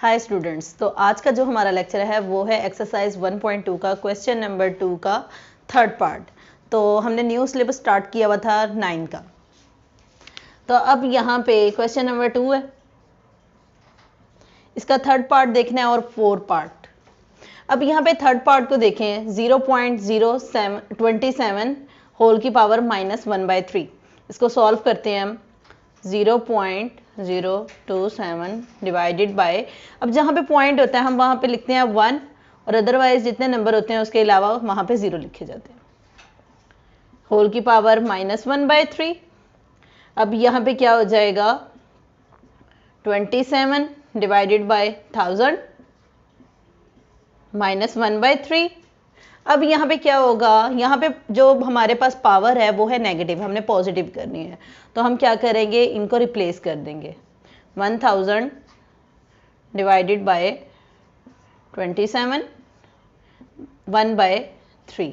Hi students, तो आज का जो हमारा लेक्चर है वो है एक्सरसाइज 1.2 का क्वेश्चन नंबर 2 का थर्ड पार्ट। तो हमने न्यू सिलेबस स्टार्ट किया हुआ था 9 का। तो अब यहाँ पे क्वेश्चन नंबर 2 है, इसका थर्ड पार्ट देखना है और 4 पार्ट। अब यहाँ पे थर्ड पार्ट को देखें, 0.027 होल की पावर -1/3। इसको सॉल्व करते हैं हम। 0.027 डिवाइडेड बाय, अब जहाँ पे पॉइंट होता है हम वहाँ पे लिखते हैं 1 और अदरवाइज जितने नंबर होते हैं उसके अलावा वहाँ पे 0 लिखे जाते हैं। होल की पावर -1/3। अब यहाँ पे क्या हो जाएगा, 27 डिवाइडेड बाय 1000 -1/3। अब यहाँ पे क्या होगा, यहाँ पे जो हमारे पास पावर है वो है नेगेटिव, हमने पॉजिटिव करनी है। तो हम क्या करेंगे, इनको रिप्लेस कर देंगे। 1000 डिवाइडेड बाय 27 1/3।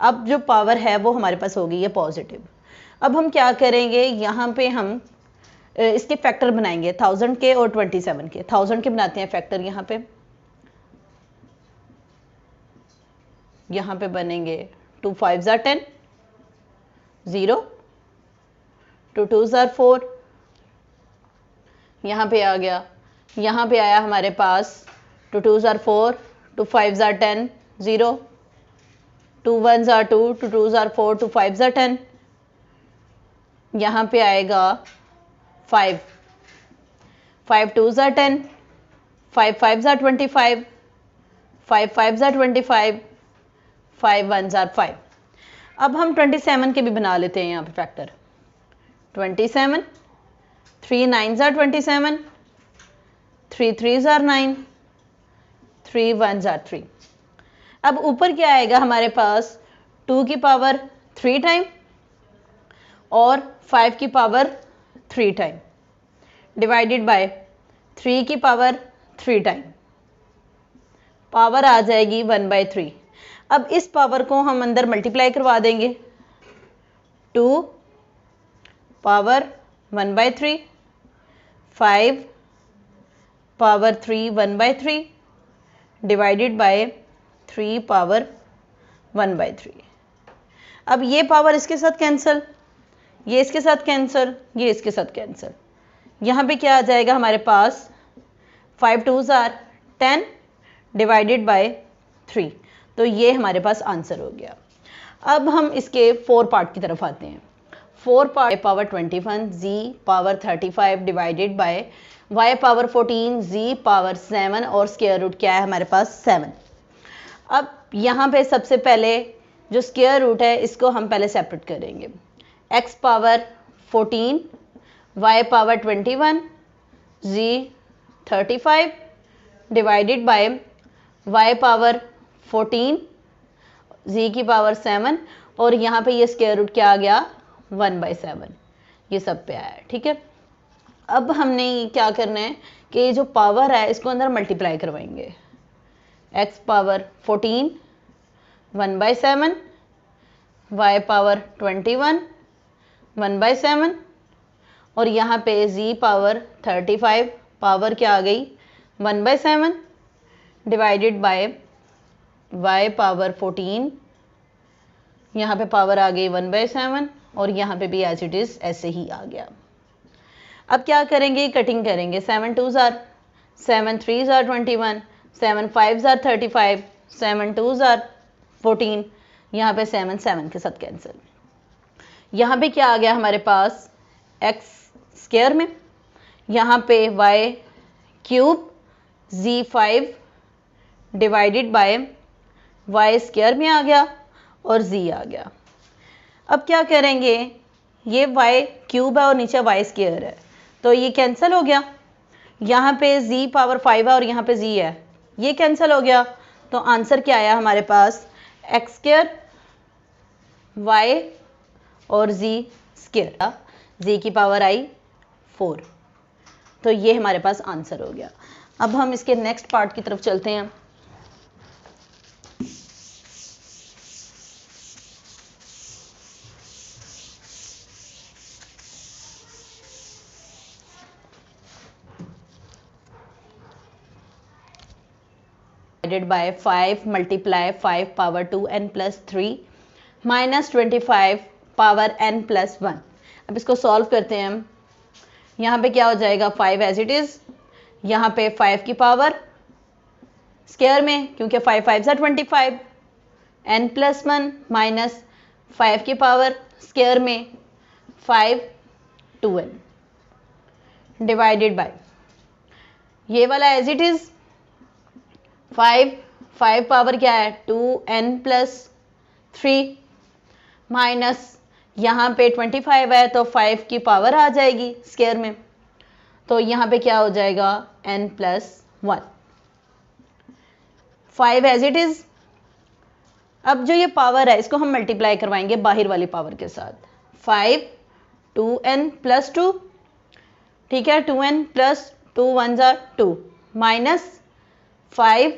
अब जो पावर है वो हमारे पास होगी ये पॉजिटिव। अब हम क्या करेंगे, यहाँ पे हम इसके फैक्टर बनाएंगे 1000 के और 27 के। 1000 के बनाते हैं फैक्टर, यहाँ पे बनेंगे 2 5 are 10, 0 2 2 are 4, यहाँ पे आ गया, यहाँ पे आया हमारे पास 2 2 are 4, 2 5 are 10, 0 2 1 are 2, 2 2 are 4, 2 5 are 10, यहाँ पे आएगा 5 5 2 are 10, 5 5 are 25, 5 5 are 25, 5 1 are 5। अब हम 27 के भी बना लेते हैं यहाँ पे फैक्टर। 27 3 9 are 27, 3 3 are 9, 3 1 are 3। अब ऊपर क्या आएगा हमारे पास, 2 की पावर 3 टाइम और 5 की पावर 3 टाइम डिवाइडेड बाय 3 की पावर 3 टाइम, पावर आ जाएगी 1/3। अब इस पावर को हम अंदर मल्टीप्लाई करवा देंगे। 2 power 1/3, 5 power 3 1/3 divided by 3 power 1/3। अब ये पावर इसके साथ कैंसिल, ये इसके साथ कैंसिल, ये इसके साथ कैंसिल। यहाँ पे क्या आ जाएगा हमारे पास, 5 2 are 10 डिवाइडेड बाय 3। तो ये हमारे पास आंसर हो गया। अब हम इसके 4 पार्ट की तरफ आते हैं। 4 पार्ट पावर 21 जी power 35 divided by y power 14 जी पावर 7 और स्क्वायर रूट क्या है हमारे पास 7। अब यहाँ पे सबसे पहले जो स्क्वायर रूट है इसको हम पहले सेपरेट करेंगे। x power 14, y power 21, z 35 divided by y power 14, z की पावर 7 और यहाँ पे ये स्क्वायर रूट क्या आ गया 1/7, ये सब पे आया। ठीक है, अब हमने क्या करना है कि जो पावर है इसको अंदर मल्टीप्लाई करवाएंगे। x पावर 14 1/7, y पावर 21 1/7 और यहाँ पे z पावर 35 पावर क्या आ गई 1/7 डिवाइडेड बाय y पावर 14, यहाँ पे पावर आ गई 1/7 और यहाँ पे भी एज इट इज ऐसे ही आ गया। अब क्या करेंगे, कटिंग करेंगे। 7 2 are 7 3 are 21, 7 5 are 35, 7 2 are 14, यहाँ पे 7 7 के साथ कैंसिल। यहाँ पे क्या आ गया हमारे पास x स्क्वायर में, यहाँ पे y cube z5 divided by y square में आ गया और z आ गया। अब क्या करेंगे, ये y क्यूब है और नीचे y स्क्वायर है तो ये कैंसिल हो गया। यहाँ पे z पावर 5 है और यहाँ पे z है, ये कैंसिल हो गया। तो आंसर क्या आया हमारे पास, x स्क्वायर y और z स्क्वायर, z की पावर आई 4। तो ये हमारे पास आंसर हो गया। अब हम इसके नेक्स्ट पार्ट की तरफ चलते हैं। Divided by 5 multiply 5 power 2n plus 3 minus 25 power n plus 1। अब इसको सॉल्व करते हैं हम। यहाँ पे क्या हो जाएगा 5 एज इट इज़, यहाँ पे 5 की पावर स्क्वायर में, क्योंकि 5 5 सा 25, n प्लस 1 माइनस 5 की पावर स्क्वायर में 5 2n डिवाइडेड बाय ये वाला एज इट इज़ 5 पावर क्या है 2n प्लस 3 माइनस यहाँ पे 25 है तो 5 की पावर आ जाएगी स्क्वायर में, तो यहाँ पे क्या हो जाएगा n plus 1। 5 as it is. अब जो ये पावर है इसको हम मल्टीप्लाई करवाएंगे बाहर वाली पावर के साथ। 5 2n प्लस 2, ठीक है, 2n प्लस 2 1 जार 2 माइनस 5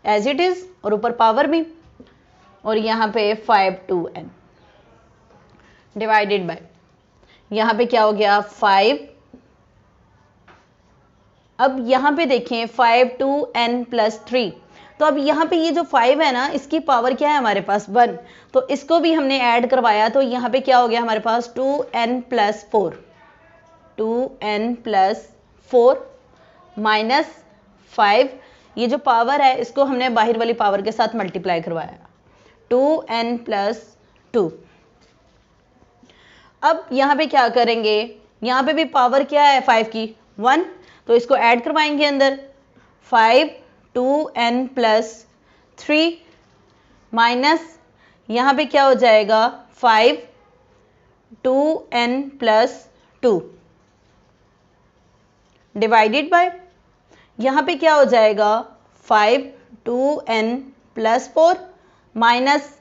एज इट इज़ और ऊपर पावर भी, और यहाँ पे 5 2n डिवाइडेड बाय यहाँ पे क्या हो गया 5। अब यहाँ पे देखें 5 2n प्लस 3, तो अब यहाँ पे ये जो 5 है ना इसकी पावर क्या है हमारे पास 1, तो इसको भी हमने ऐड करवाया, तो यहाँ पे क्या हो गया हमारे पास 2n plus 4, 2n plus 4 minus 5, ये जो पावर है इसको हमने बाहर वाली पावर के साथ मल्टीप्लाई करवाया 2n प्लस 2। अब यहाँ पे क्या करेंगे, यहाँ पे भी पावर क्या है 5 की 1, तो इसको ऐड करवाएंगे अंदर 5 2n प्लस 3 माइनस यहाँ पे क्या हो जाएगा 5 2n प्लस 2 डिवाइडेड बाय यहाँ पे क्या हो जाएगा 5 2n plus 4 minus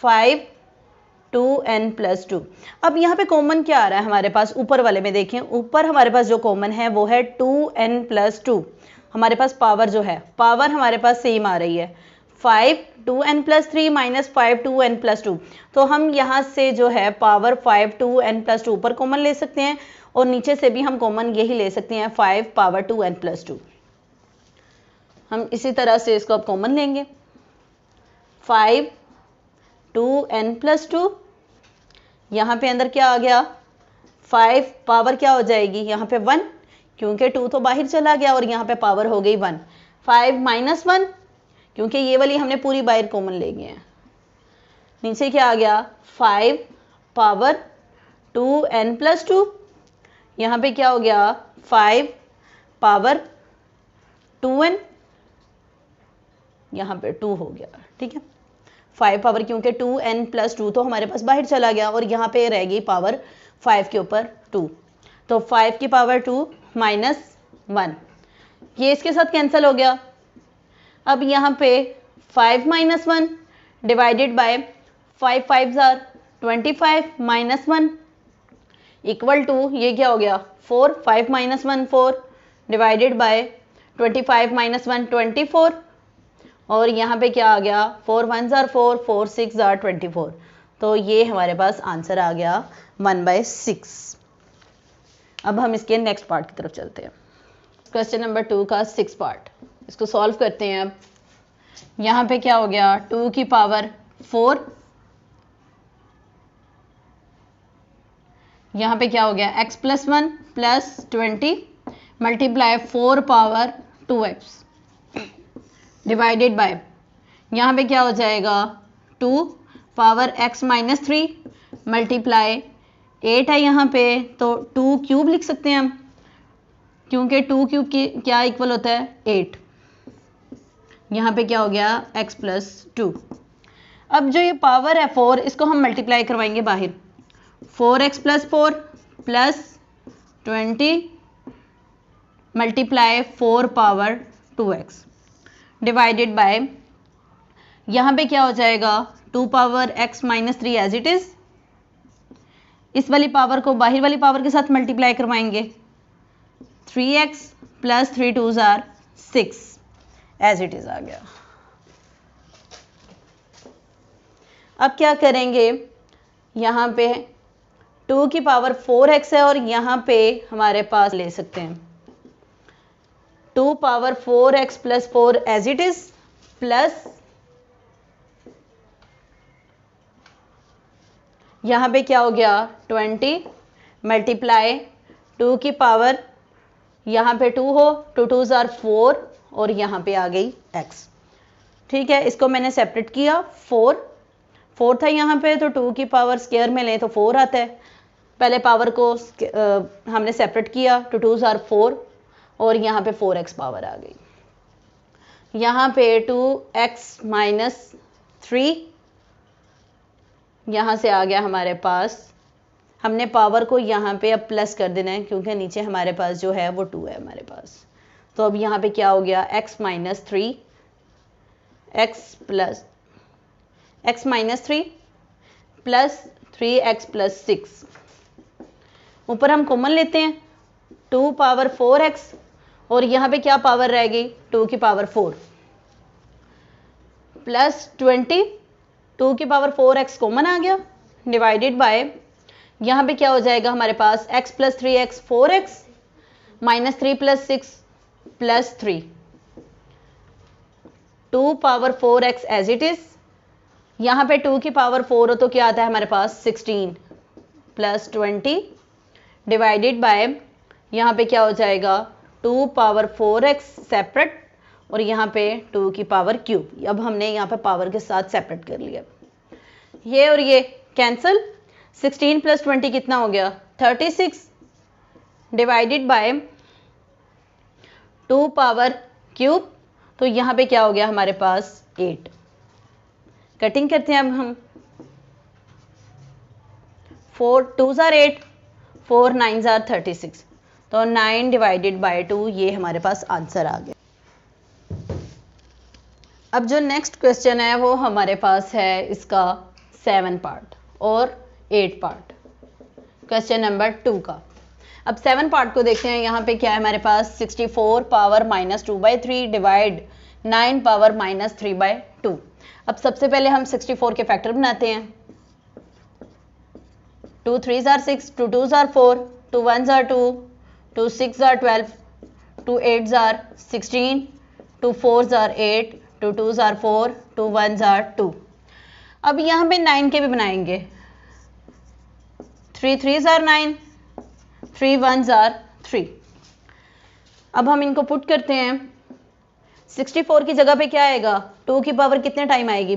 5 2n plus 2। अब यहाँ पे कॉमन क्या आ रहा है हमारे पास, ऊपर वाले में देखें, ऊपर हमारे पास जो कॉमन है वो है 2n प्लस 2। हमारे पास पावर जो है पावर हमारे पास सेम आ रही है 5 2n plus 3 minus 5 2n plus 2, तो हम यहाँ से जो है पावर 5 2n प्लस 2 ऊपर कॉमन ले सकते हैं और नीचे से भी हम कॉमन यही ले सकते हैं 5 पावर 2n प्लस 2। हम इसी तरह से इसको अब कॉमन लेंगे 5 2n प्लस 2, यहाँ पे अंदर क्या आ गया 5 पावर क्या हो जाएगी यहाँ पे 1, क्योंकि 2 तो बाहर चला गया और यहाँ पे पावर हो गई 1। 5 माइनस 1, क्योंकि ये वाली हमने पूरी बाहर कॉमन ले गए हैं, नीचे क्या आ गया 5 पावर 2n प्लस 2, यहाँ पे क्या हो गया 5 पावर 2n, यहाँ पे 2 हो गया, ठीक है 5 पावर, क्योंकि 2n प्लस 2 तो हमारे पास बाहर चला गया और यहाँ पे रह गई पावर 5 के ऊपर 2, तो 5 की पावर 2 माइनस 1, ये इसके साथ कैंसिल हो गया। अब यहाँ पे 5 माइनस 1 डिवाइडेड बाय 5 5 जार 25 माइनस 1 इक्वल टू ये क्या हो गया 4, 5 माइनस 1 4 डिवाइडेड बाय 25 माइनस 1 24, और यहाँ पे क्या आ गया 4 1 जार 4 4 6 जार 24, तो ये हमारे पास आंसर आ गया 1/6। अब हम इसके नेक्स्ट पार्ट की तरफ चलते हैं। क्वेश्चन नंबर 2 का 6 पार्ट, इसको सॉल्व करते हैं। अब यहाँ पे क्या हो गया 2 की पावर 4, यहाँ पे क्या हो गया x plus 1 plus 20 multiply 4 power 2x divided by यहाँ पे क्या हो जाएगा 2 पावर x माइनस 3 मल्टीप्लाई 8 है यहाँ पे, तो 2 क्यूब लिख सकते हैं हम, क्योंकि 2 क्यूब की क्या इक्वल होता है 8। यहाँ पे क्या हो गया x प्लस 2। अब जो ये पावर है 4, इसको हम मल्टीप्लाई करवाएंगे बाहर 4x plus 4 plus 20 multiply 4 power 2x divided by यहाँ पे क्या हो जाएगा 2 power x minus 3 as it is, इस वाली पावर को बाहर वाली पावर के साथ मल्टीप्लाई करवाएंगे 3x plus 3 2 are 6 as it is आ गया। अब क्या करेंगे, यहाँ पे 2 की पावर 4x है और यहाँ पे हमारे पास ले सकते हैं 2 power 4x plus 4 as it is plus यहाँ पे क्या हो गया 20 मल्टीप्लाई 2 की पावर यहाँ पे 2 हो, 2 2s आर 4 और यहाँ पे आ गई x। ठीक है, इसको मैंने सेपरेट किया, 4 था यहाँ पे, तो 2 की पावर स्क्वायर में लें तो 4 आता है। पहले पावर को हमने सेपरेट किया, 2 2s आर 4 और यहाँ पे 4x पावर आ गई। यहाँ पे 2x माइनस 3 यहाँ से आ गया हमारे पास। हमने पावर को यहाँ पे अब प्लस कर देना है क्योंकि नीचे हमारे पास जो है वो 2 है हमारे पास। तो अब यहाँ पे क्या हो गया x minus 3 plus 3x plus 6। ऊपर हम कॉमन लेते हैं, 2 पावर 4x और यहाँ पे क्या पावर रह गई 2 की पावर 4 प्लस 20, 2 की पावर 4x कॉमन आ गया, डिवाइडेड बाय यहाँ पे क्या हो जाएगा हमारे पास x plus 3x 4x minus 3 plus 6 plus 3, 2 power 4x as it is. यहाँ पे 2 की पावर 4 हो तो क्या आता है हमारे पास 16 प्लस 20 डिवाइडेड बाय यहाँ पे क्या हो जाएगा 2 पावर 4x सेपरेट और यहाँ पे 2 की पावर क्यूब। अब हमने यहाँ पे पावर के साथ सेपरेट कर लिया, ये और ये कैंसिल, 16 प्लस 20 कितना हो गया 36 डिवाइडेड बाय 2 पावर क्यूब, तो यहाँ पे क्या हो गया हमारे पास 8। कटिंग करते हैं अब हम, 4 2s आर 8, 4 9s आर 36, तो 9 डिवाइडेड बाय 2 ये हमारे पास आंसर आ गया। अब जो नेक्स्ट क्वेश्चन है वो हमारे पास है इसका 7 पार्ट और 8 पार्ट, क्वेश्चन नंबर 2 का। अब 7 पार्ट को देखते हैं। यहाँ पे क्या है हमारे पास 64 power minus 2/3 divide 9 power minus 3/2। अब सबसे पहले हम 64 के फैक्टर बनाते हैं, 2 3s are 6, 2 2s are 4, 2 1s are 2, 2 6s are 12, 2 8s are 16, 2 4s are 8, 2 2s are 4, 2 1s are 2। अब यहाँ पे 9 के भी बनाएंगे, 3 3s आर 9, 3 1s आर 3। अब हम इनको पुट करते हैं, 64 की जगह पे क्या आएगा 2 की पावर कितने टाइम आएगी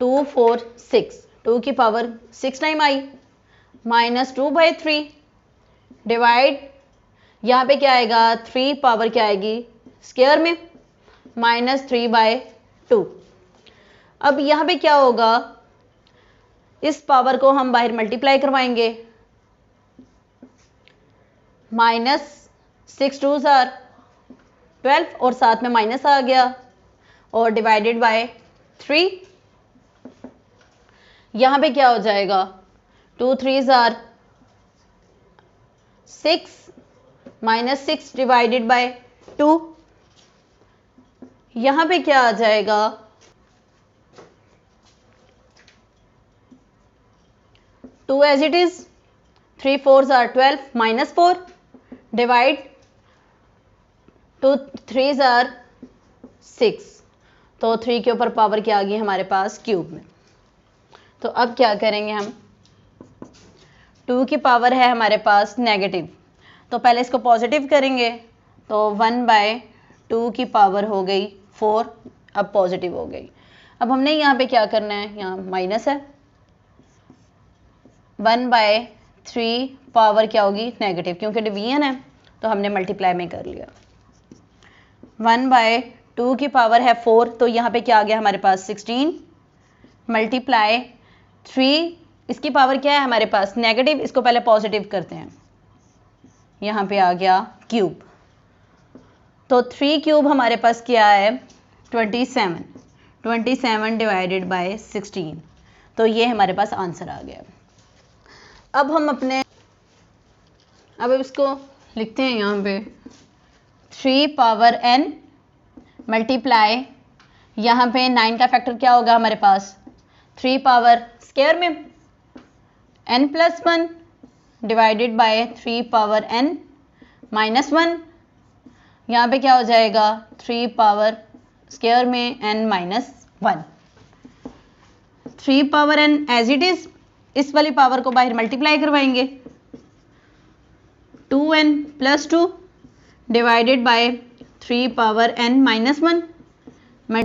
2 4 6, 2 की power 6 time I, minus 2/3 divide यहाँ पे क्या आएगा 3 पावर क्या आएगी स्क्वायर में माइनस 3/2। अब यहाँ पे क्या होगा, इस पावर को हम बाहर मल्टीप्लाई करवाएंगे, माइनस 6 2s आर 12 और साथ में माइनस आ गया और डिवाइडेड बाय 3। यहाँ पे क्या हो जाएगा 2 3s are 6 minus 6 divided bye 2। यहाँ पे क्या आ जाएगा 2 as it is, 3 4s are 12 minus 4 divide 2 3s are 6, तो 3 के ऊपर पावर क्या आ गई हमारे पास क्यूब में। तो अब क्या करेंगे हम, 2 की पावर है हमारे पास नेगेटिव, तो पहले इसको पॉजिटिव करेंगे, तो 1/2 की पावर हो गई 4, अब पॉजिटिव हो गई। अब हमने यहाँ पे क्या करना है, यहाँ माइनस है, 1/3 पावर क्या होगी नेगेटिव, क्योंकि डिवीजन है तो हमने मल्टीप्लाई में कर लिया। 1/2 की पावर है 4, तो यहाँ पे क्या आ गया हमारे पास 16 मल्टीप्लाई 3, इसकी पावर क्या है हमारे पास नेगेटिव, इसको पहले पॉजिटिव करते हैं, यहाँ पे आ गया क्यूब, तो 3 क्यूब हमारे पास क्या है 27 डिवाइडेड बाय 16, तो ये हमारे पास आंसर आ गया। अब हम अब इसको लिखते हैं यहाँ पे 3 पावर n मल्टीप्लाई, यहाँ पे 9 का फैक्टर क्या होगा हमारे पास 3 पावर स्क्वायर में n plus 1 divided by 3 power n minus 1 यहाँ पे क्या हो जाएगा 3 पावर स्क्वायर में n-1, 3 power n as it is, इस वाली पावर को बाहर मल्टीप्लाई करवाएंगे, 2n plus 2 divided by 3 power n-1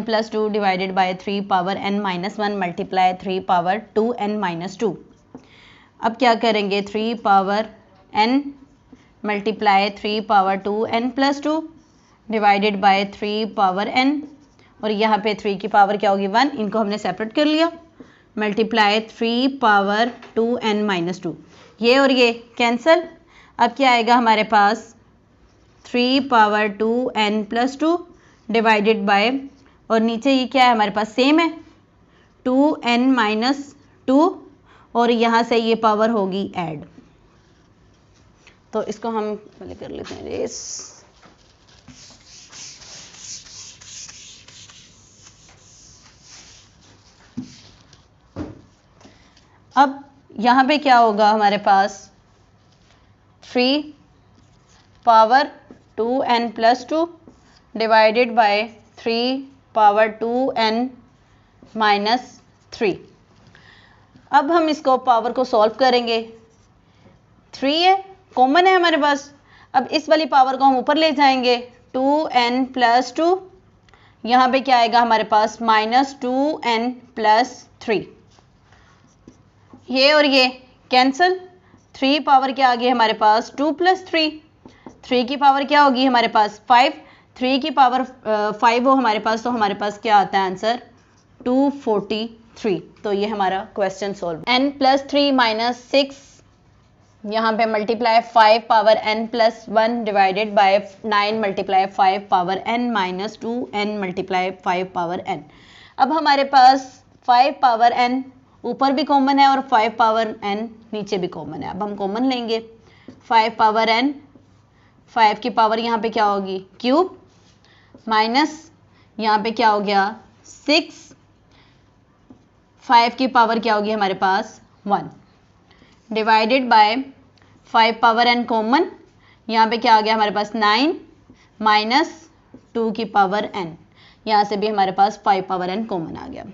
plus 2 divided by 3 power n-1 multiply 3 power 2n-2। अब क्या करेंगे 3 power n multiply 3 power 2n plus 2 divided by 3 power n, और यहाँ पे 3 की पावर क्या होगी 1, इनको हमने सेपरेट कर लिया, मल्टीप्लाई 3 पावर 2n-2, ये और ये कैंसिल। अब क्या आएगा हमारे पास 3 power 2n plus 2 divided bye, और नीचे ये क्या है हमारे पास सेम है 2n-2, और यहाँ से ये पावर होगी ऐड, तो इसको हम पहले कर लेते हैं रेस। अब यहाँ पे क्या होगा हमारे पास 3 power 2n plus 2 divided by 3 power 2n-3। अब हम इसको पावर को सॉल्व करेंगे, 3 है कॉमन है हमारे पास, अब इस वाली पावर को हम ऊपर ले जाएंगे 2n प्लस 2, यहाँ पे क्या आएगा हमारे पास -2n प्लस 3, ये और ये कैंसिल, 3 पावर क्या आ गई हमारे पास 2 प्लस 3, 3 की पावर क्या होगी हमारे पास 5, 3 की पावर 5 हो हमारे पास, तो हमारे पास क्या आता है आंसर 243। तो ये हमारा question solve. n plus 3 minus 6, यहाँ पे multiply 5 power n plus 1 divided by 9 multiply 5 power n-2 n multiply 5 power n। अब हमारे पास 5 पावर n ऊपर भी कॉमन है और 5 पावर n नीचे भी कॉमन है, अब हम कॉमन लेंगे 5 पावर n, 5 की पावर यहाँ पे क्या होगी क्यूब, माइनस यहाँ पे क्या हो गया 6, 5 की पावर क्या होगी हमारे पास 1 divided by 5 power n common, यहाँ पे क्या आ गया हमारे पास 9 माइनस 2 की पावर n, यहाँ से भी हमारे पास 5 पावर n कॉमन आ गया,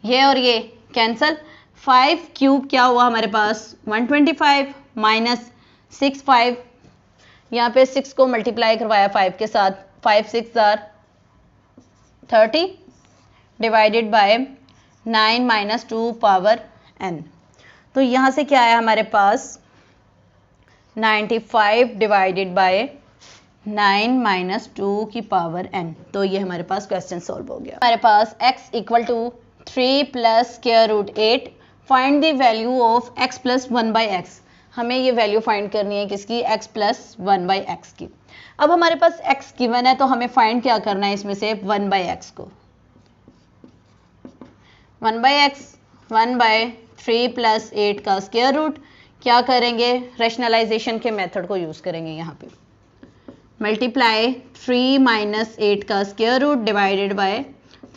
ये और ये कैंसल, 5 क्यूब क्या हुआ हमारे पास 125 माइनस 6 5, यहाँ पे 6 को मल्टीप्लाई करवाया 5 के साथ, 5 6 are 30 divided by 9 minus 2 power n, तो यहाँ से क्या आया हमारे पास 95 डिवाइडेड बाय 9 माइनस 2 की पावर n, तो ये हमारे पास क्वेश्चन सॉल्व हो गया। हमारे पास x equal to 3 plus square root 8, find the value of x plus 1 by x, हमें ये वैल्यू फाइंड करनी है किसकी x प्लस 1 बाई एक्स की। अब हमारे पास x गिवन है तो हमें फाइंड क्या करना है इसमें से 1 बाई एक्स को, 1 बाई एक्स 1 बाई 3 प्लस 8 का स्क्वायर रूट, क्या करेंगे रैशनलाइजेशन के मेथड को यूज करेंगे, यहाँ पे मल्टीप्लाई 3 माइनस 8 का square root divided by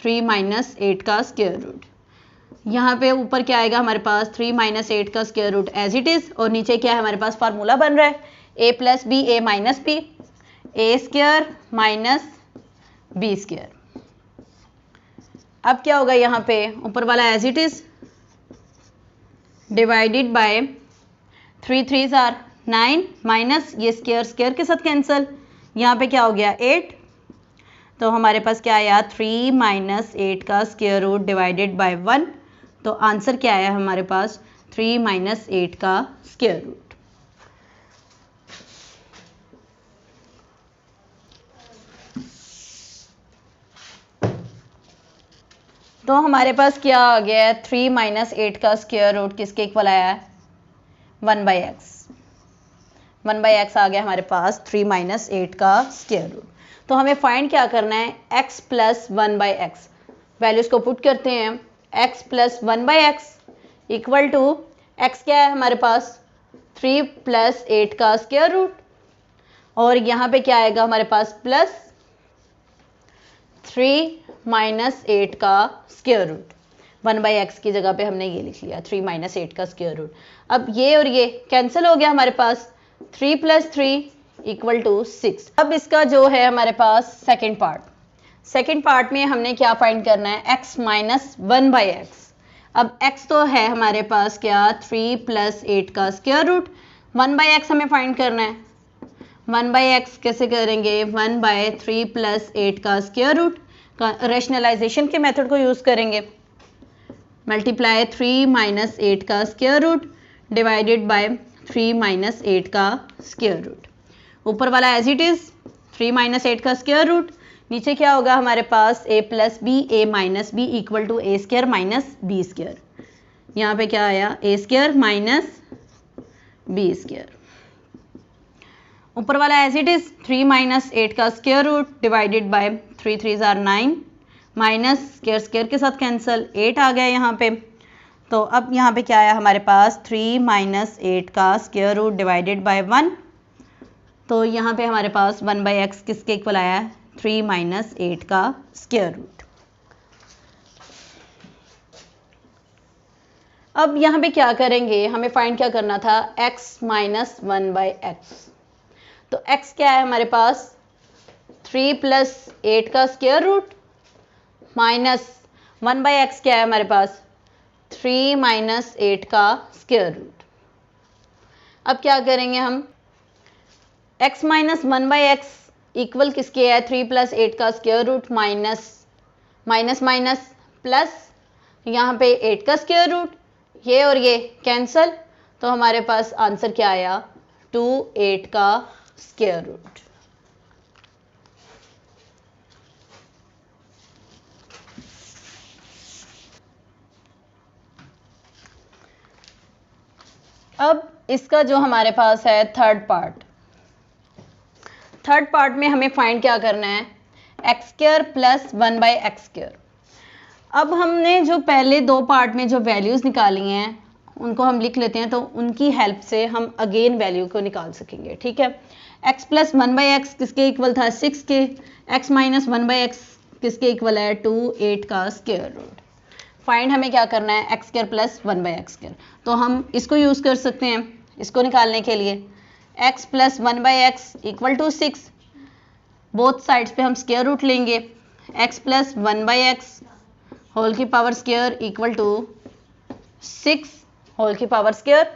3 minus 8 का स्क्वायर रूट, यहाँ पे ऊपर क्या आएगा हमारे पास 3 माइनस 8 का square root as it is, और नीचे क्या है हमारे पास फार्मूला बन रहा है a plus b a minus b, a square minus b square. अब क्या होगा यहाँ पे ऊपर वाला as it is divided by 3 3 are 9 minus ये स्क्वायर स्क्वायर के साथ कैंसिल, यहाँ पे क्या हो गया 8, तो हमारे पास क्या आया 3 माइनस 8 का स्क्वायर रूट डिवाइडेड बाय 1, तो आंसर क्या आया हमारे पास 3 माइनस 8 का स्क्वायर रूट। तो हमारे पास क्या आ गया है 3 माइनस 8 का स्क्वायर रूट किसके इक्वल आया है 1 बाई एक्स, 1 बाई एक्स आ गया हमारे पास 3 माइनस 8 का स्क्वायर रूट। तो हमें फाइंड क्या करना है x plus 1 by x, values को पुट करते हैं, x plus 1 by x equal to x क्या है हमारे पास 3 प्लस 8 का स्क्वायर रूट, और यहाँ पे क्या आएगा हमारे पास प्लस 3 माइनस 8 का स्क्वायर रूट, 1 बाई एक्स की जगह पे हमने ये लिख लिया 3 माइनस 8 का स्क्वायर रूट। अब ये और ये कैंसिल हो गया हमारे पास, 3 प्लस 3 इक्वल टू 6। अब इसका जो है हमारे पास सेकेंड पार्ट में हमने क्या फाइंड करना है, x माइनस 1/x। अब x तो है हमारे पास क्या, 3 प्लस 8 का स्क्वायर रूट, 1/x हमें फाइंड करना है। 1/x कैसे करेंगे, 1/3 प्लस 8 का स्क्वायर रूट, रेशनलाइजेशन के मेथड को यूज़ करेंगे। मल्टीप्लाई 3 माइनस 8 का square root divided by 3 minus 8 का स्क्वायर रूट। ऊपर वाला एज इट इज़ 3 माइनस 8 का स्क्वायर रूट, नीचे क्या होगा हमारे पास a plus b, a minus b equal to a square minus b square. यहाँ पे क्या आया, a square minus b square. ऊपर वाला एज इट इज 3 माइनस 8 का स्क्वायर रूट डिवाइडेड बाय 3 3 जार 9 माइनस स्क्वायर स्क्वायर के साथ कैंसिल, 8 आ गया यहाँ पे। तो अब यहाँ पे क्या आया हमारे पास, 3 माइनस 8 का स्क्वायर रूट डिवाइडेड बाय 1। तो यहाँ पे हमारे पास 1/x किसके इक्वल आया है, 3 माइनस 8 का स्क्वायर रूट। अब यहाँ पे क्या करेंगे, हमें फाइंड क्या करना था, x माइनस 1/x। तो x क्या है हमारे पास, 3 प्लस 8 का स्क्वायर रूट माइनस 1/x क्या है हमारे पास, 3 माइनस 8 का स्क्वायर रूट। अब क्या करेंगे हम, x माइनस 1/x इक्वल किसके है, 3 प्लस 8 का square root minus minus minus plus यहाँ पे 8 का स्क्वायर रूट, ये और ये कैंसल। तो हमारे पास आंसर क्या आया, 2 8 का स्क्वायर रूट। अब इसका जो हमारे पास है थर्ड पार्ट में हमें फाइंड क्या करना है, एक्स स्क्वायर प्लस 1/x²। अब हमने जो पहले दो पार्ट में जो वैल्यूज़ निकाली हैं उनको हम लिख लेते हैं, तो उनकी हेल्प से हम अगेन वैल्यू को निकाल सकेंगे, ठीक है। x प्लस 1/x किसके इक्वल था, 6 के। x माइनस 1/x किसके इक्वल है, 2 8 का स्क्वायर रूट। फाइंड हमें क्या करना है, एक्स स्क्वायर प्लस 1/x²। तो हम इसको यूज़ कर सकते हैं इसको निकालने के लिए, x plus 1/x equal to 6। Both sides पे हम स्क्वायर रूट लेंगे, x प्लस 1/x होल की power square equal to 6 whole की पावर स्क्वायर।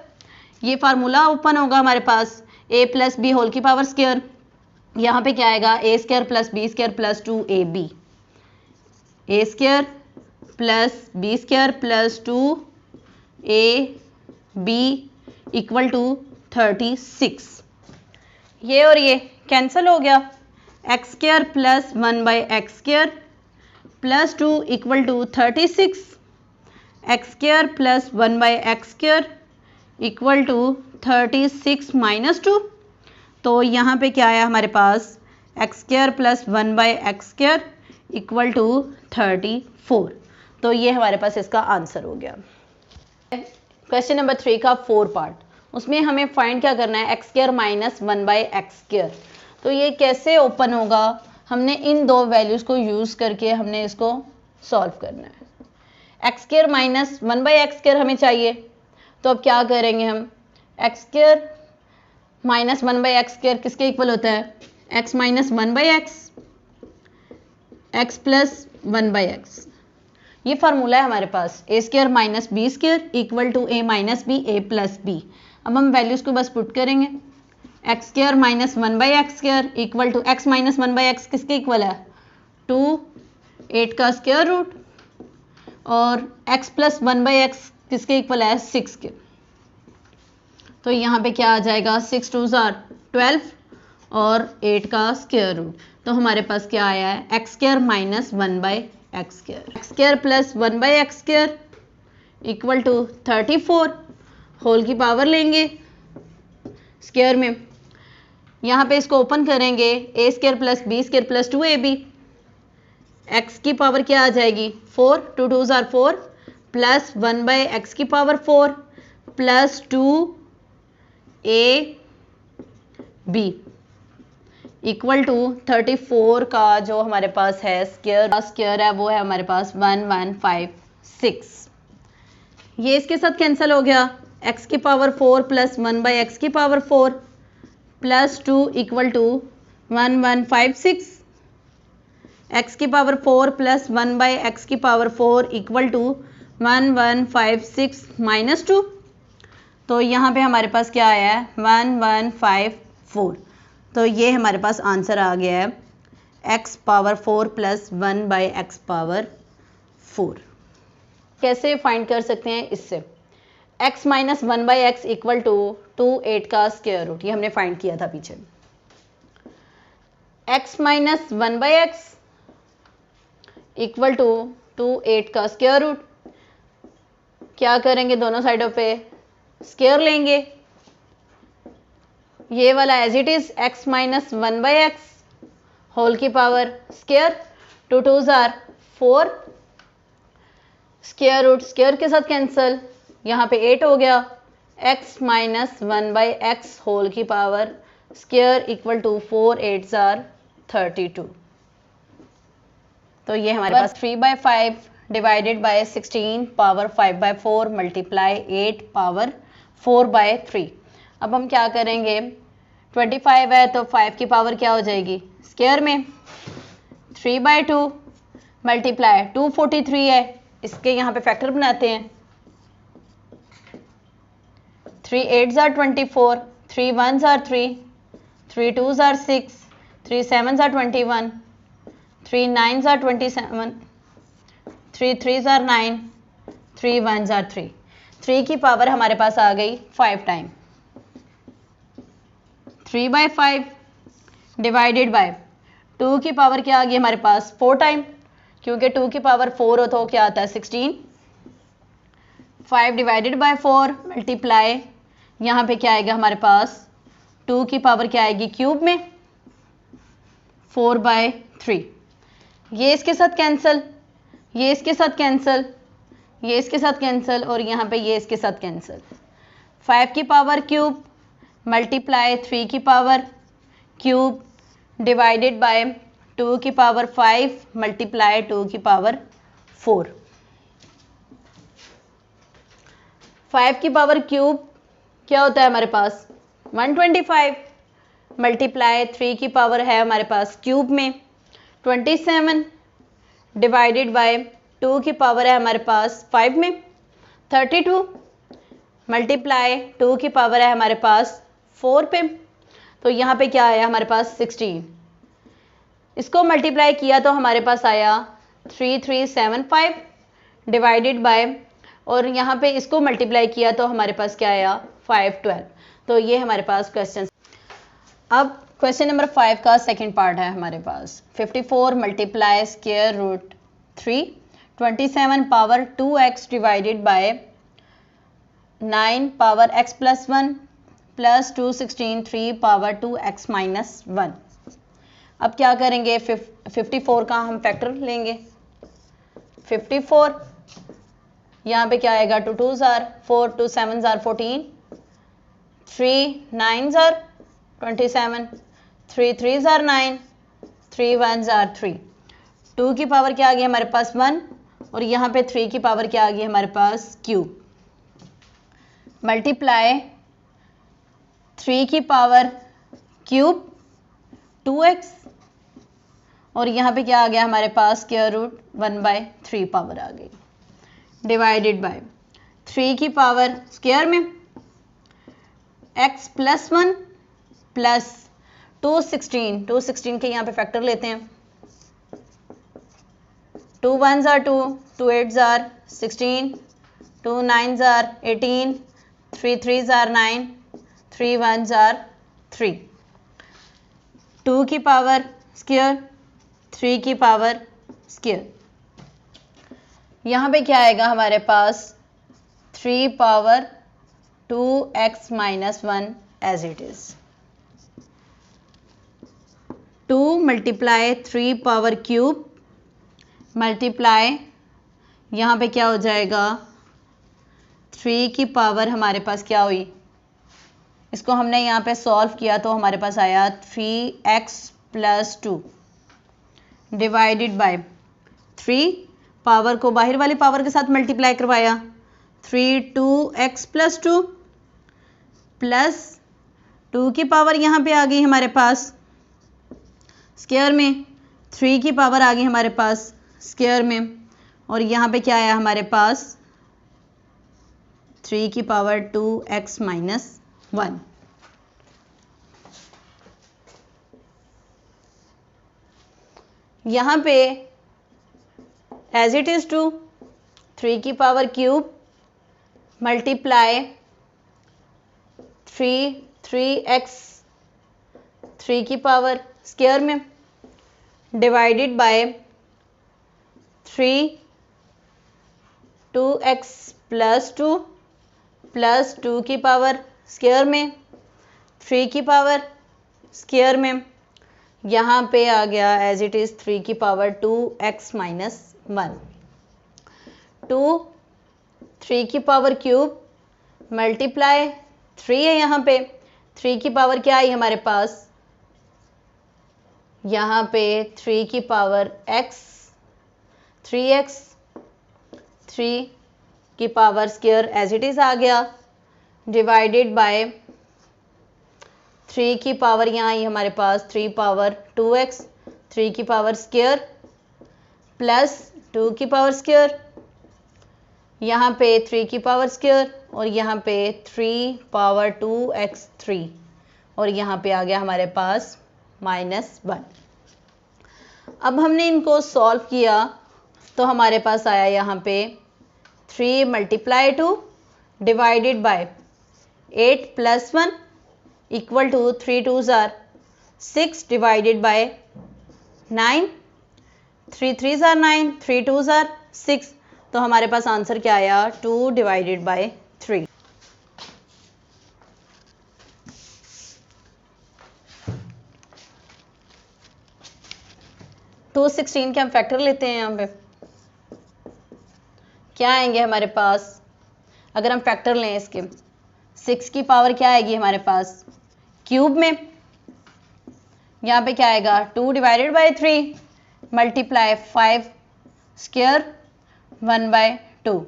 ये फार्मूला ओपन होगा हमारे पास, a प्लस बी होल की पावर स्क्वायर। यहाँ पे क्या आएगा, a square plus b square plus 2ab, a square plus b square plus 2ab equal to 36। ये और ये कैंसिल हो गया, एक्स स्क्वायर प्लस 1/x² प्लस 2 equal to 36, X square plus 1/x² equal to 36 minus 2। तो यहाँ पे क्या आया हमारे पास, X square plus 1/x² equal to 34। तो ये हमारे पास इसका आंसर हो गया। क्वेश्चन नंबर 3 का 4 पार्ट, उसमें हमें फाइंड क्या करना है, एक्स स्क्वायर माइनस 1/x²। तो ये कैसे ओपन होगा, हमने इन दो वैल्यूज़ को यूज़ करके हमने इसको सॉल्व करना है। एक्स स्क्वायर माइनस 1/x² हमें चाहिए, तो अब क्या करेंगे हम, एक्स स्क्वायर माइनस 1/x² किसके इक्वल होता है, x minus 1/x, x plus 1/x। ये फार्मूला है हमारे पास, a square minus b square equal to a minus b, a plus b. अब हम वैल्यूज़ को बस पुट करेंगे, x square minus 1/x² equal to x minus 1/x किसके इक्वल है, 2 8 का स्क्वायर रूट, और x प्लस 1/x किसके इक्वल है, 6 के। तो यहाँ पे क्या आ जाएगा, 6 2 जार 12 और 8 का स्क्वायर रूट। तो हमारे पास क्या आया है, x square minus 1/x², x square plus 1/x² equal to 34 whole की पावर लेंगे स्क्वायर में, यहाँ पे इसको ओपन करेंगे, a square plus b square plus 2ab, x की पावर क्या आ जाएगी, 4 2 2 जार 4 प्लस 1/x की power 4 plus 2ab equal to 34 का जो हमारे पास है स्क्वायर है वो है हमारे पास 1156। ये इसके साथ कैंसिल हो गया, x की पावर 4 प्लस 1/x की power 4 plus 2 equal to 1156, x की पावर 4 प्लस 1 बाई एक्स की पावर 4 इक्वल टू 1156 माइनस 2। तो यहाँ पे हमारे पास क्या आया है 1154। तो ये हमारे पास आंसर आ गया है x power 4 plus 1 by x power 4। कैसे फाइंड कर सकते हैं इससे, x minus 1 by x equal to 8 का स्क्वायर रूट, ये हमने फाइंड किया था पीछे। x minus 1 by x equal to 8 का स्क्वायर रूट, क्या करेंगे दोनों साइडों पे स्क्वायर लेंगे, ये वाला as it is x minus 1 by X whole की power square, 2 2s are 4, square root square के साथ कैंसिल, यहाँ पे 8 हो गया, x minus 1 by X whole की power square equal to 4 8s are 32। तो ये हमारे पास 3 by 5 divided by 16 power 5 by 4 multiply 8 power 4 by 3। अब हम क्या करेंगे, 25 है तो 5 की पावर क्या हो जाएगी स्क्वायर में, 3 बाई 2 मल्टीप्लाई 243 है, इसके यहाँ पे फैक्टर बनाते हैं, 3 8s are 24, 3 1s are 3, 3 2s are 6, 3 7s are 21, 3 9s are 27, 3 3s are 9, 3 1s are 3। 3 की पावर हमारे पास आ गई 5 टाइम, 3 बाई 5 डिवाइडेड बाय 2 की पावर क्या आ गई हमारे पास 4 टाइम, क्योंकि 2 की पावर 4 हो तो क्या आता है 16, 5 डिवाइडेड बाय 4 मल्टीप्लाई, यहाँ पे क्या आएगा हमारे पास 2 की पावर क्या आएगी क्यूब में 4 बाय 3, ये इसके साथ कैंसिल, ये इसके साथ कैंसिल, ये इसके साथ कैंसिल और यहाँ पे ये इसके साथ कैंसिल, 5 की पावर क्यूब मल्टीप्लाई 3 की पावर क्यूब डिवाइडेड बाय 2 की पावर 5 मल्टीप्लाई 2 की पावर 4। 5 की पावर क्यूब क्या होता है हमारे पास 125 मल्टीप्लाई 3 की पावर है हमारे पास क्यूब में 27 डिवाइडेड बाय 2 की पावर है हमारे पास 5 में 32 मल्टीप्लाई 2 की पावर है हमारे पास 4 पे, तो यहाँ पे क्या आया हमारे पास 16, इसको मल्टीप्लाई किया तो हमारे पास आया 3375 डिवाइडेड बाय, और यहाँ पे इसको मल्टीप्लाई किया तो हमारे पास क्या आया 512। तो ये हमारे पास क्वेश्चन। अब क्वेश्चन नंबर 5 का सेकंड पार्ट है हमारे पास, 54 multiply square root 3 27 power 2x divided by 9 power x plus 1 plus 216 3 power 2x minus 1। अब क्या करेंगे 54 का हम फैक्टर लेंगे, 54 यहाँ पे क्या आएगा 2 2s are 4, 2 7s are 14, 3 9s are 27, 3 3s are 9, 3 1s are 3, 2 की पावर क्या आ गई हमारे पास 1 और यहाँ पे 3 की पावर क्या आ गई हमारे पास क्यूब मल्टीप्लाई 3 की पावर क्यूब 2x और यहाँ पे क्या आ गया हमारे पास स्क्वायर रूट 1/3 पावर आ गई डिवाइडेड बाय 3 की पावर स्क्वायर में x प्लस 1 प्लस 216 के यहाँ पे फैक्टर लेते हैं, 2 1s are 2, 2 8s are 16, 2 9s are 18, 3 3s are 9, 3 1s are 3, 2 की पावर स्क्वायर 3 की पावर स्क्वायर, यहाँ पे क्या आएगा हमारे पास 3 power 2x minus 1 as it is, 2 multiply 3 power cube multiply यहाँ पे क्या हो जाएगा 3 की पावर हमारे पास क्या हुई, इसको हमने यहाँ पे सॉल्व किया तो हमारे पास आया 3x plus 2 divided by 3 power को बाहर वाली पावर के साथ मल्टीप्लाई करवाया, 3 2x प्लस 2 प्लस 2 की पावर यहाँ पे आ गई हमारे पास स्क्वायर में, 3 की पावर आ गई हमारे पास स्क्वायर में, और यहाँ पे क्या आया हमारे पास 3 की पावर 2x माइनस 1। यहाँ पे एज इट इज टू 3 की पावर क्यूब मल्टीप्लाई 3x 3 की पावर स्क्वायर में डिवाइडेड बाय 2x प्लस 2 की पावर स्क्वायर में 3 की पावर स्क्वायर में, यहाँ पे आ गया एज इट इज 3 की पावर 2x माइनस 1। 3 की पावर क्यूब मल्टीप्लाई 3 है यहाँ पे, 3 की पावर क्या आई हमारे पास यहाँ पे 3 की पावर x 3x 3 की power square as it is आ गया डिवाइडेड बाय 3 की पावर यहाँ आई हमारे पास 3 पावर 2x 3 की पावर स्क्वायर प्लस 2 की पावर स्क्वायर, यहाँ पे 3 की पावर स्क्वायर और यहाँ पे 3 पावर 2x 3 और यहाँ पे आ गया हमारे पास -1। अब हमने इनको सॉल्व किया तो हमारे पास आया यहाँ पे 3 multiply 2 divided by 8 plus 1 equal to 3 2s are 6 divided by 9, 3 3s are 9, 3 2s are 6, तो हमारे पास आंसर क्या आया 2 डिवाइडेड बाय 3। टू 16 के हम फैक्टर लेते हैं, यहाँ पे क्या आएंगे हमारे पास अगर हम फैक्टर लें इसके 6 की पावर क्या आएगी हमारे पास क्यूब में, यहाँ पे क्या आएगा 2 divided by 3 multiply 5 square 1/2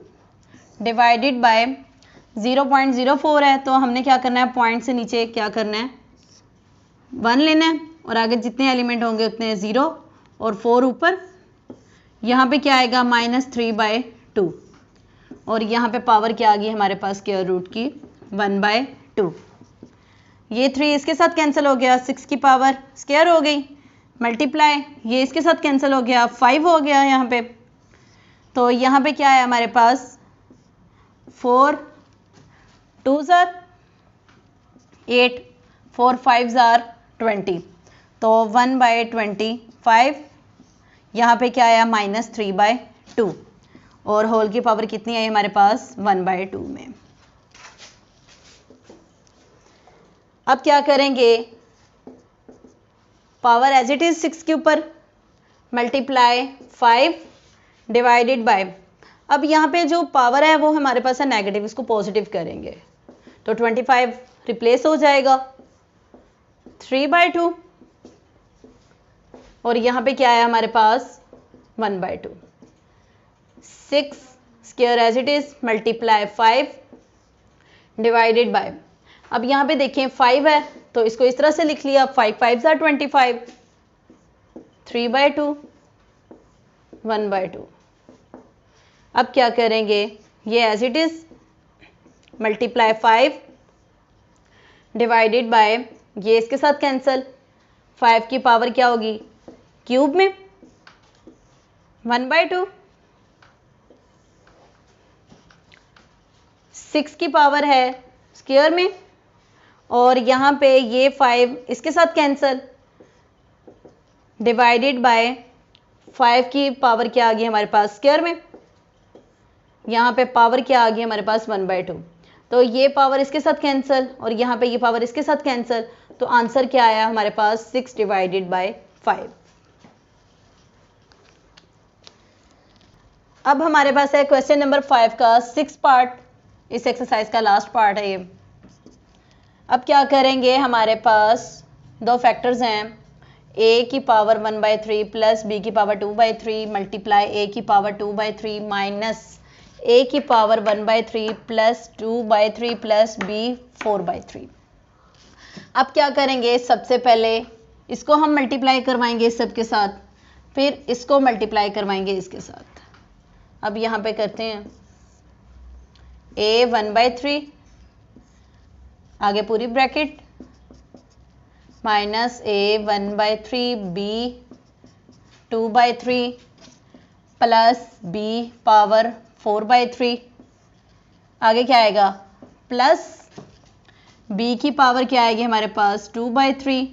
divided by 0.04 है, तो हमने क्या करना है पॉइंट से नीचे क्या करना है 1 लेना है और आगे जितने एलिमेंट होंगे उतने 0 और 4 ऊपर, यहाँ पे क्या आएगा -3/2 और यहाँ पे पावर क्या आ गई हमारे पास स्क्वायर रूट की 1/2। ये 3 इसके साथ कैंसिल हो गया, 6 की पावर स्क्वायर हो गई मल्टीप्लाई ये इसके साथ कैंसिल हो गया 5 हो गया यहाँ पे, तो यहाँ पे क्या है हमारे पास 4 2s आर 8 4 5s आर 20, तो 1/25, यहाँ पे क्या आया -3/2 और होल की पावर कितनी आई हमारे पास 1/2 में। अब क्या करेंगे पावर एज इट इज 6 के ऊपर मल्टीप्लाई 5 डिवाइडेड बाय, अब यहाँ पे जो पावर है वो हमारे पास है नेगेटिव, इसको पॉजिटिव करेंगे तो 25 रिप्लेस हो जाएगा 3/2 और यहाँ पे क्या है हमारे पास 1/2। 6 square as it is multiply 5 divided by, अब यहाँ पे देखें 5 है तो इसको इस तरह से लिख लिया 5 5s आर 25 3/2 1/2। अब क्या करेंगे ये as it is multiply 5 divided by ये इसके साथ कैंसिल, 5 की पावर क्या होगी क्यूब में 1/2, 6 की पावर है स्क्वायर में और यहाँ पे ये 5 इसके साथ कैंसिल डिवाइडेड बाय 5 की पावर क्या आ गई हमारे पास स्क्वायर में, यहाँ पे पावर क्या आ गई हमारे पास 1/2, तो ये पावर इसके साथ कैंसिल और यहाँ पे ये पावर इसके साथ कैंसिल, तो आंसर क्या आया हमारे पास 6 डिवाइडेड बाय 5। अब हमारे पास है क्वेश्चन नंबर 5 का 6 पार्ट, इस एक्सरसाइज का लास्ट पार्ट है ये। अब क्या करेंगे हमारे पास दो फैक्टर्स हैं a की पावर 1/3 प्लस b की पावर 2/3 मल्टीप्लाई a की पावर 2/3 माइनस a की पावर 1/3 प्लस 2/3 प्लस b 4/3। अब क्या करेंगे, सबसे पहले इसको हम मल्टीप्लाई करवाएंगे इस सब के साथ, फिर इसको मल्टीप्लाई करवाएंगे इसके साथ। अब यहाँ पे करते हैं a 1/3 आगे पूरी bracket minus a 1/3 b 2/3 plus b power 4/3 आगे क्या आएगा प्लस b की पावर क्या आएगी हमारे पास 2/3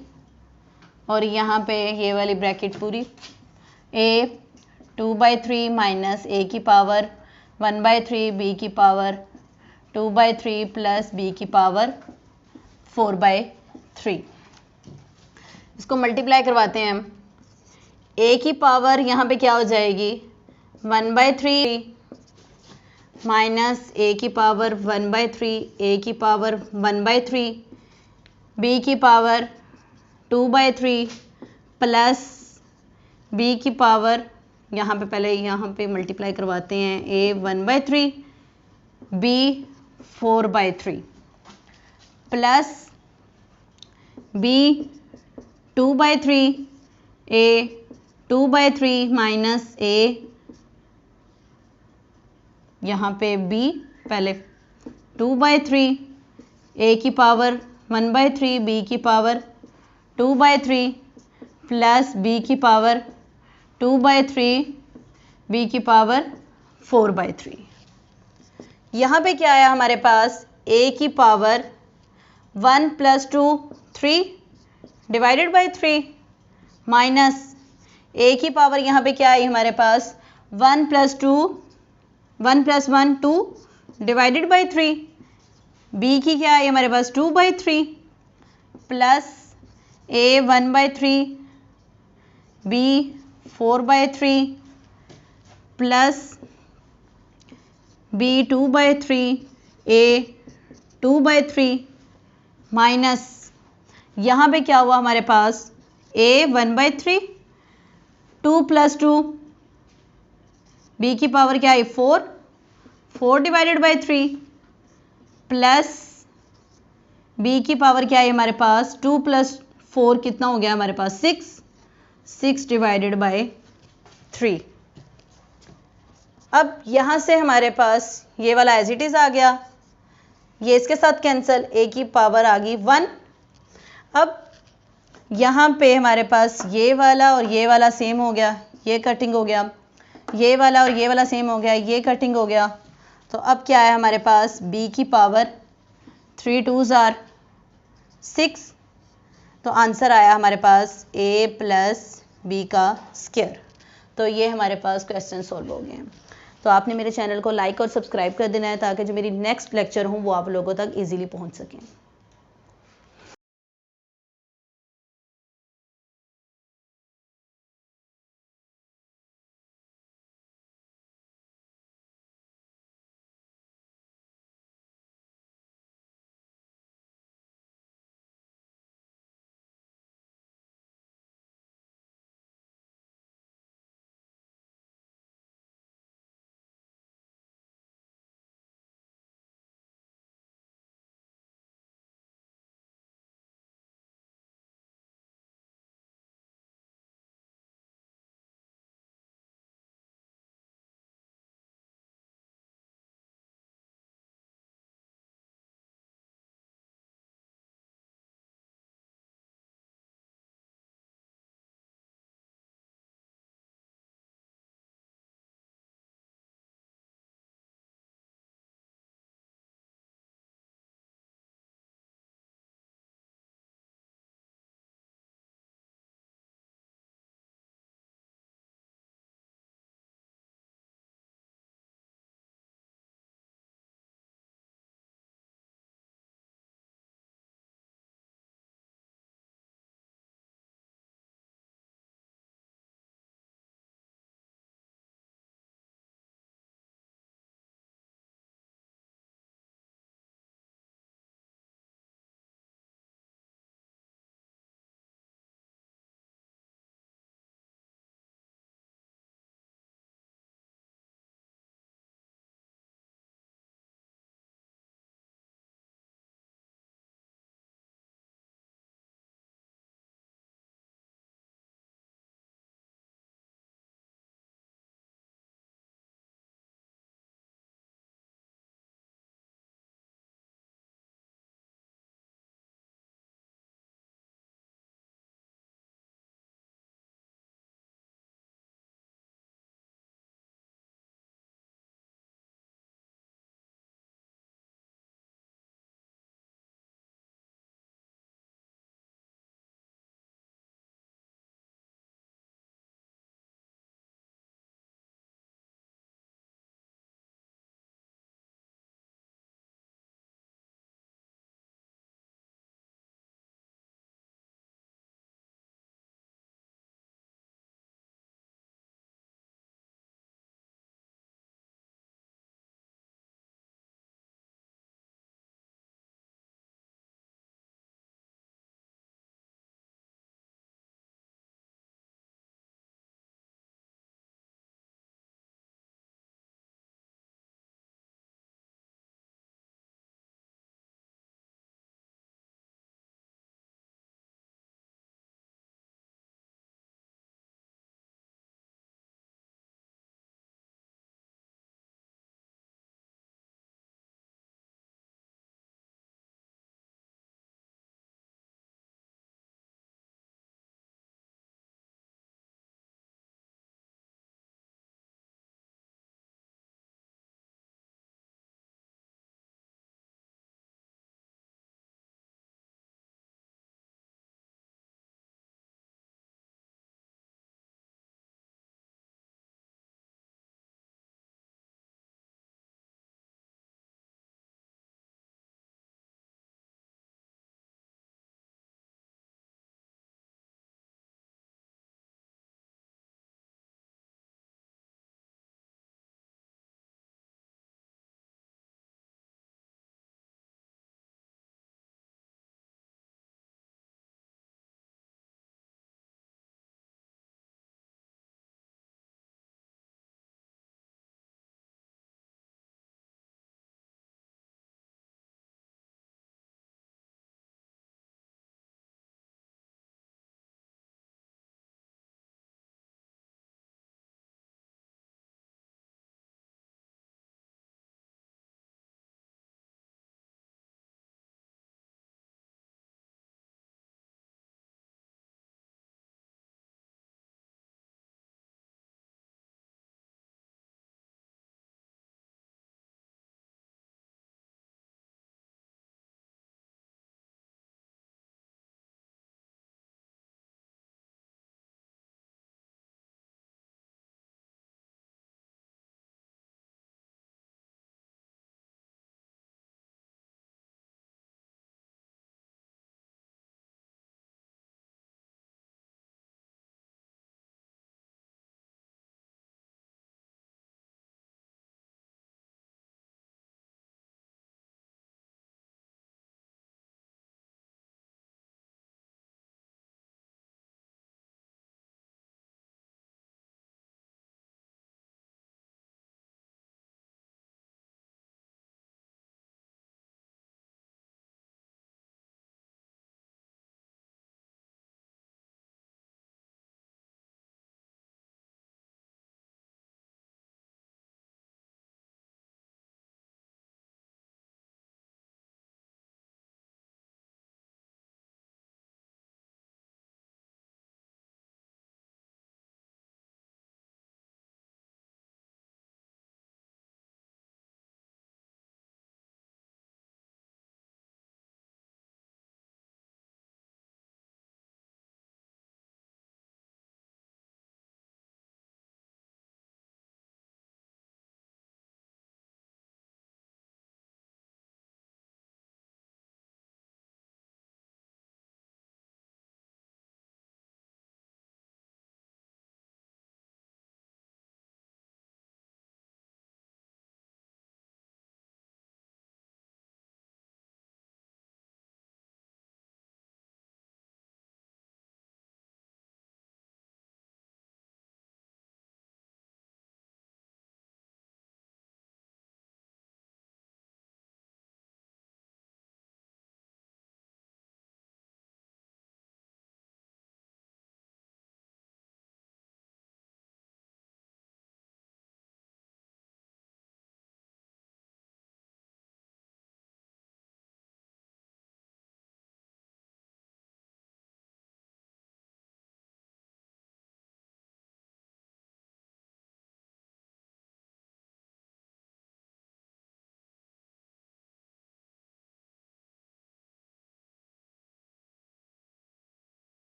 और यहाँ पे ये वाली ब्रैकेट पूरी a 2/3 माइनस a की पावर 1/3 b की पावर 2/3 प्लस b की पावर 4/3। इसको मल्टीप्लाई करवाते हैं हम। a की पावर यहाँ पे क्या हो जाएगी 1/3 माइनस a की पावर 1/3 a की पावर 1/3 b की पावर 2/3 प्लस b की पावर यहाँ पे पहले यहाँ पे मल्टीप्लाई करवाते हैं a 1/3 b 4/3 plus b 2/3 a 2/3 minus a यहाँ पे b पहले 2/3 a की पावर 1/3 b की पावर 2/3 प्लस b की पावर 2/3 b की पावर 4/3। यहाँ पे क्या आया हमारे पास a की power 1 + 2 3 divided by 3 minus a की पावर यहाँ पे क्या आई हमारे पास 1 + 1 2 डिवाइडेड बाई 3 b की क्या आई हमारे पास 2/3 plus a 1/3 b 4/3 plus b 2/3 a 2/3 minus यहाँ पे क्या हुआ हमारे पास a 1/3 2 + 2 b की पावर क्या है 4 डिवाइडेड बाई 3 प्लस b की पावर क्या है हमारे पास 2 + 4 कितना हो गया हमारे पास 6 डिवाइडेड बाई 3। अब यहाँ से हमारे पास ये वाला एज इट इज़ आ गया, ये इसके साथ कैंसिल, a की पावर आ गई 1। अब यहाँ पे हमारे पास ये वाला और ये वाला सेम हो गया, ये कटिंग हो गया, ये वाला और ये वाला सेम हो गया, ये कटिंग हो गया। तो अब क्या है हमारे पास b की पावर 3 2s are 6। तो आंसर आया हमारे पास a + b का स्क्वायर। तो ये हमारे पास क्वेश्चन सॉल्व हो गए हैं। तो आपने मेरे चैनल को लाइक और सब्सक्राइब कर देना है ताकि जो मेरी नेक्स्ट लेक्चर हो वो आप लोगों तक इजीली पहुंच सकें।